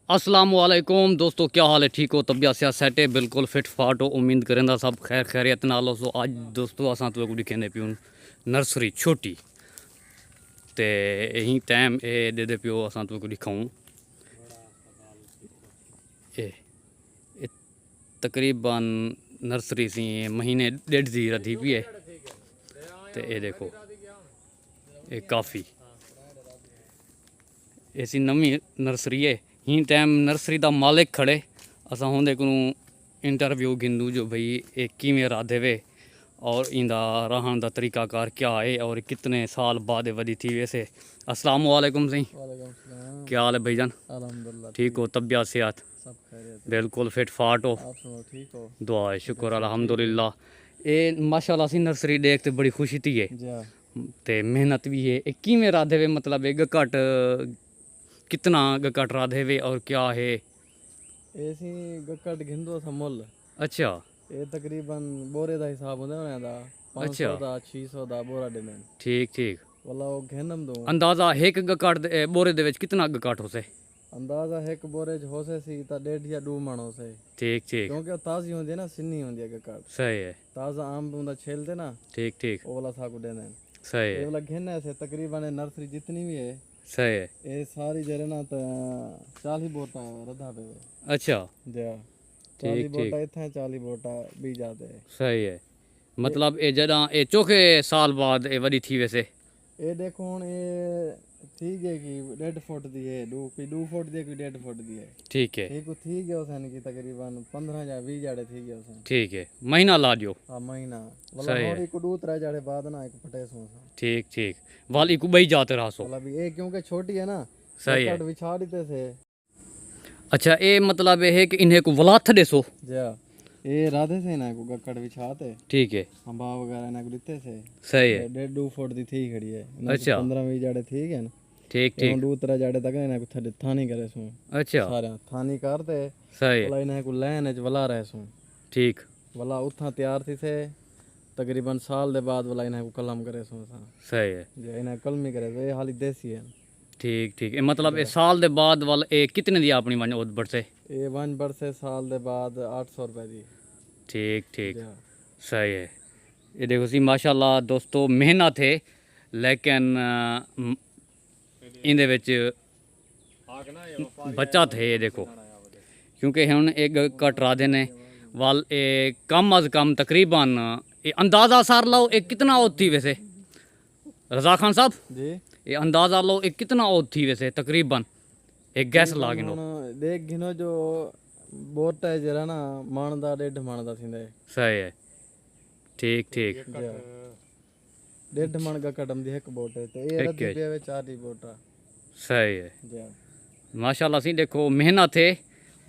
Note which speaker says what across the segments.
Speaker 1: असलामुअलैकुम दोस्तों, क्या हाल है? ठीक हो? तबियत सियात सेट है? बिल्कुल फिट फाट हो। उम्मीद करेंदा सब खैर खैरियत नाल हो। सो अज दोस्तों असां तुसेंगी दिक्खने पियो नर्सरी छोटी ते यही टाइम ए दे पियो असां तुसेंगी दिखाऊं ए तकरीबन नर्सरी सी महीने डेढ़ दी रधी पी है। ते ये देखो ये काफ़ी ऐसी नवी नर्सरी है। ही टाइम नर्सरी का मालिक खड़े असा होंदे को इंटरव्यू गिंदू जो भाई ये किमें राधे वे और इंदा रहन का तरीकाकार क्या है और कितने साल बाद वधी थी। वैसे अस्सलाम वालेकुम सी, क्या हाल है भाईजान?
Speaker 2: अल्हम्दुलिल्लाह
Speaker 1: ठीक हो? तबियत सेहत
Speaker 2: सब खैरियत है।
Speaker 1: बिल्कुल फिट फाट हो?
Speaker 2: आप सुनो ठीक हो?
Speaker 1: दुआ है शुक्र अल्हम्दुलिल्लाह। ये माशाल्लाह सी नर्सरी देख ते बड़ी खुशी थी है
Speaker 2: जी हाँ।
Speaker 1: ते मेहनत भी है। ये किमें राधे वे मतलब एक घट कितना घट राधे वे और क्या है?
Speaker 2: ऐसी गक्कड़ घिंदो सा मुल
Speaker 1: अच्छा
Speaker 2: ये तकरीबन बोरे का हिसाब होंदा उन्हें दा 500
Speaker 1: अच्छा
Speaker 2: दा 600 दा बोरा देने
Speaker 1: ठीक ठीक।
Speaker 2: वाला वो घेनम दो
Speaker 1: अंदाजा एक गकाट बोरे दे विच कितना गकाट हो से?
Speaker 2: अंदाजा एक बोरे च हो सी ता 1.5 या 2 मण हो से
Speaker 1: ठीक ठीक
Speaker 2: क्योंकि वो ताजी होंदी है ना, सिन्नी होंदी है गक्कड़।
Speaker 1: सही है।
Speaker 2: ताजा आम उंदा छेलते ना
Speaker 1: ठीक ठीक
Speaker 2: वो वाला साकू देने
Speaker 1: सही
Speaker 2: ये
Speaker 1: है
Speaker 2: वाला घेने से तकरीबन नर्सरी जितनी भी है
Speaker 1: सही है।
Speaker 2: ये सारी जरे ना तो 40 बोटा रधा पे
Speaker 1: अच्छा
Speaker 2: जी हाँ। 40
Speaker 1: ठीक ठीक
Speaker 2: बोटा इतना 40 बोटा भी जाते हैं।
Speaker 1: सही है। मतलब ये जदा ये चौथे साल बाद ये वडी थी वैसे?
Speaker 2: ये देखो हुण ये ठीक है कि 1.5 फुट दी है, 2 फुट दी है, कोई 1.5 फुट दी है।
Speaker 1: ठीक है
Speaker 2: ठीक ठीक है उसन की तकरीबन 15 या 20 जाड़े ठीक है उसन।
Speaker 1: ठीक है महीना ला दियो।
Speaker 2: हाँ महीना वाला
Speaker 1: सही
Speaker 2: और
Speaker 1: है
Speaker 2: एक 2-3 जाड़े बाद ना एक फटे सो
Speaker 1: ठीक ठीक वाली को बई जाते रहा सो।
Speaker 2: मतलब ये क्योंकि छोटी है ना
Speaker 1: सही है।
Speaker 2: कट बिछा देते से।
Speaker 1: अच्छा ये मतलब ये है कि इन्हें को वलाथ दे सो?
Speaker 2: जी हाँ। ये राधे से ना को गक्कड़ बिछाते
Speaker 1: ठीक है
Speaker 2: हंबा वगैरह ना को देते से।
Speaker 1: सही है
Speaker 2: 1.5-2 फुट दी थी खड़ी है।
Speaker 1: अच्छा
Speaker 2: 15-20 जाड़े ठीक है ना।
Speaker 1: ठीक
Speaker 2: ये
Speaker 1: ठीक
Speaker 2: 2-3 जाड़े तक ना को थड़े थानी करे सो
Speaker 1: अच्छा
Speaker 2: सारे थानी करते
Speaker 1: सही है
Speaker 2: वाला इन्हें को लैन च वला रहे सो
Speaker 1: ठीक
Speaker 2: वाला उतना तैयार थी से तकरीबन साल दे बाद वाला इन्हें को कलम करे सो सा
Speaker 1: सही है
Speaker 2: जे इन्हें कलमी करे तो ये हाली देसी है।
Speaker 1: ठीक ठीक मतलब ये साल दे बाद वाला ये कितने दिया अपनी वन उद से?
Speaker 2: ये 1 वर्ष से साल दे बाद 800 रुपए दी।
Speaker 1: ठीक ठीक
Speaker 2: जी
Speaker 1: सही है। ये देखो सी माशाल्लाह दोस्तों मेहनत है लेकिन इंदे विच बच्चा थे। ये देखो क्योंकि हम एक कटरा देने वाल ए कम अज कम तकरीबन ये अंदाज़ा सार लो एक कितना ओद थी वैसे रजा खान साहब?
Speaker 2: जी
Speaker 1: ये अंदाज़ा लो एक कितना ओद थी वैसे तकरीबन एक गैस ला गिनो।
Speaker 2: हुण देख गिनो जो बोट है जरा ना मण दा 1.5 मण दा थींदे।
Speaker 1: सही है ठीक ठीक
Speaker 2: 1.5 मण का कटम दी एक बोट है तो ये
Speaker 1: ठीक
Speaker 2: रद्दी
Speaker 1: है
Speaker 2: पे 4 ही बोटा।
Speaker 1: सही है
Speaker 2: जी
Speaker 1: माशाल्लाह सी देखो मेहनत है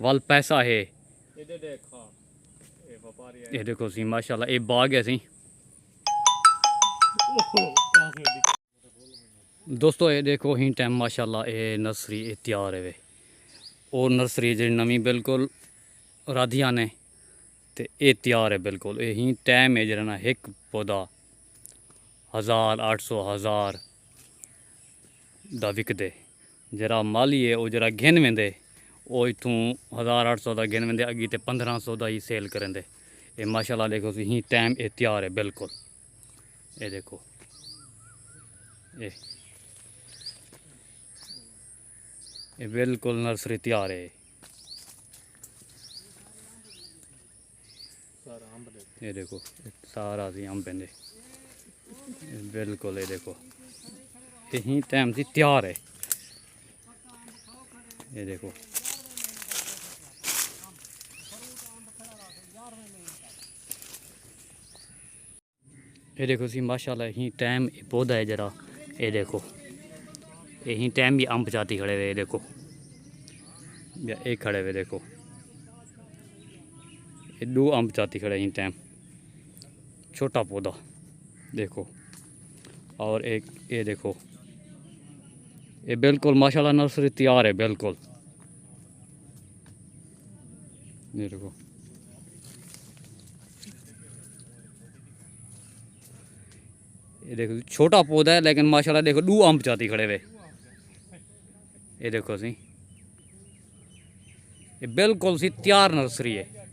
Speaker 1: वाल पैसा है। ये देखो सी माशाल्लाह ये बाग है सी दोस्तों। ये देखो ही टाइम माशाल्लाह ये नर्सरी ये तैयार है वे और नर्सरी जी नवी बिल्कुल राधिया ने ते ये तैयार है बिल्कुल। ये ही टाइम है जरा ना एक पौधा 1800 1000 दा विकदे। जरा माली है वो जरा गिन वेंदे वो इतों 1800 दा गिन वेंदे अगी ते 1500 दा ही सेल करेंदे। ये माशाल्लाह देखो सी ही टाइम ये तैयार है बिल्कुल। ये देखो ये बिल्कुल नर्सरी तैयार है। ये देखो सारा सी अम्ब पेंदे बिल्कुल। ये देखो यही टाइम से तैयार है। ये देखो ये देखो सी माशाल्लाह यही टाइम पौधा है जरा। ये देखो यही टाइम भी अम्ब चाती खड़े हुए। ये देखो या एक खड़े हुए देखो ये 2 अम्ब चाती खड़े यही टाइम छोटा पौधा देखो। और एक ये देखो ये बिल्कुल माशाल्लाह नर्सरी तैयार है बिल्कुल। ये देखो ये देखो छोटा पौधा है लेकिन माशाल्लाह देखो 2 अम्ब चाती खड़े हुए। ये देखो सी ये बिल्कुल सी तैयार नर्सरी है।